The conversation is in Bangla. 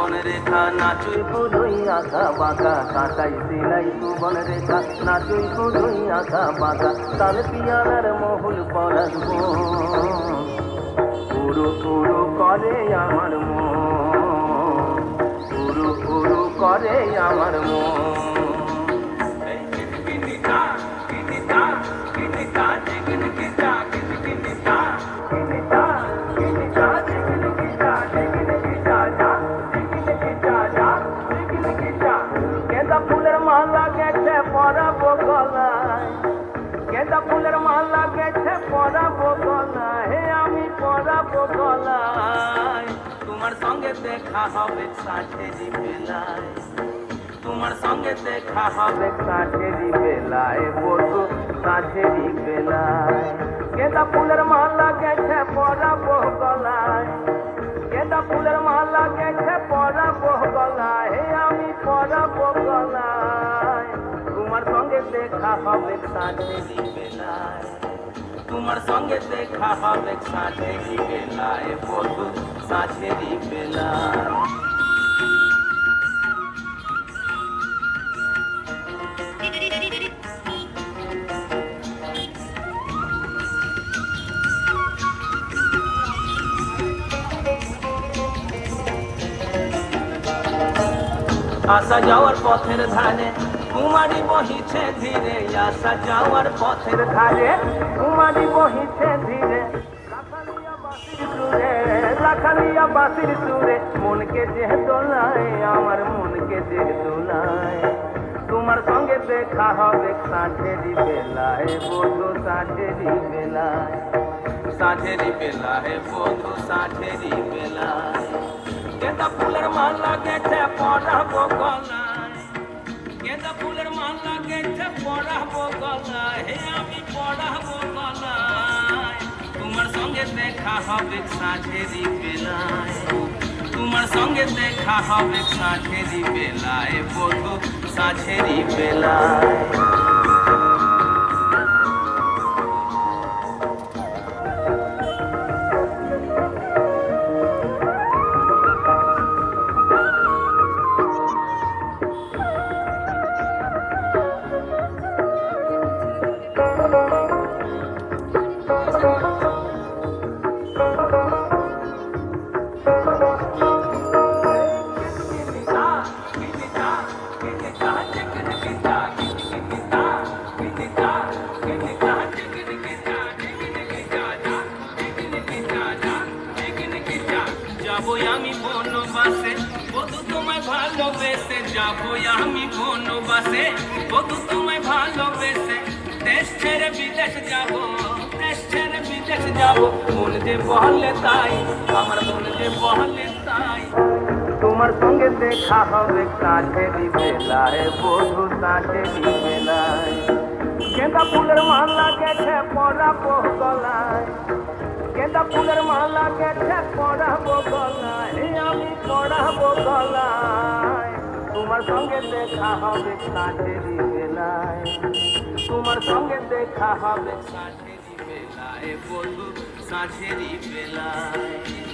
জীবন রেখা নাচুই শুধুই আঁকা বাঁকা কাঁটাই সিলাই জীবন রেখা নাচুই শুধুই আঁকা বাঁকা তাল পিয়ালার মহুল পরাগবো উড়ু উড়ু করে আমার মন উড়ু উড়ু করে আমার মন गेंदा फूलेर माला गेছে পরাবো গলায় गेंदा फूलेर माला गेছে পরাবো গলায় হে আমি পরাবো গলায় তোমার সঙ্গে দেখা হবে সাঁঝেরি বেলায় তোমার সঙ্গে দেখা হবে সাঁঝেরি বেলায় বধু সাঁঝেরি বেলায় गेंदा फूलेर माला गेছে পরাবো গলায় गेंदा फूलेर माला गेছে পরাবো গলায় হে আমি পরাবো গলায় তোমার সঙ্গে দেখা হবে সাঁঝেরি বেলায় তোমার সঙ্গে দেখা হবে সাঁঝেরি বেলায় বধু সাঁঝেরি বেলায় আসা যাওয়ার পথের ধারে কুমারী বহিছে ধীরে আসা যাওয়ার পথের ধারে কুমারী বহিছে ধীরে রাখালিয়া বাসির সুরে মনকে যে দোলায় আমার মনকে যে দোলায় তোমার সঙ্গে দেখা হবে সাঁঝেরি বেলায় বধু সাঁঝেরি বেলায় সাঁঝেরি বেলায় বধু সাঁঝেরি বেলায় गेंदा फूलेर माला गेছে পরাবো গলায় गेंदा फूलेर माला गेছে পরাবো গলায় হে আমি পরাবো গলায় তোমার সঙ্গে দেখা হবে সাঁঝেরি বেলায় তোমার সঙ্গে দেখা হবে সাঁঝেরি বেলায় বধু সাঁঝেরি বেলায় যাবো আমি বনবাসে বধু তোমায় ভালোবেসে যাবো আমি বনবাসে বধু তোমায় ভালোবেসে দেশ ছেড়ে বিদেশ যাবো দেশ ছেড়ে বিদেশ যাবো মন যে বলে তাই আমার মন যে বলে তাই তোমার সঙ্গে দেখা হবে সাঁঝেরি বেলায় বধু সাঁঝেরি বেলায় गेंदा फूलेर माला गेছে পরাবো গলায় गेंदा फूलेर माला गेছে পরাবো গলায় আমি পরাবো গলায় তোমার সঙ্গে দেখা হবে সাঁঝেরি বেলায় তোমার সঙ্গে দেখা হবে সাঁঝেরি বেলায় বধু সাঁঝেরি বেলায়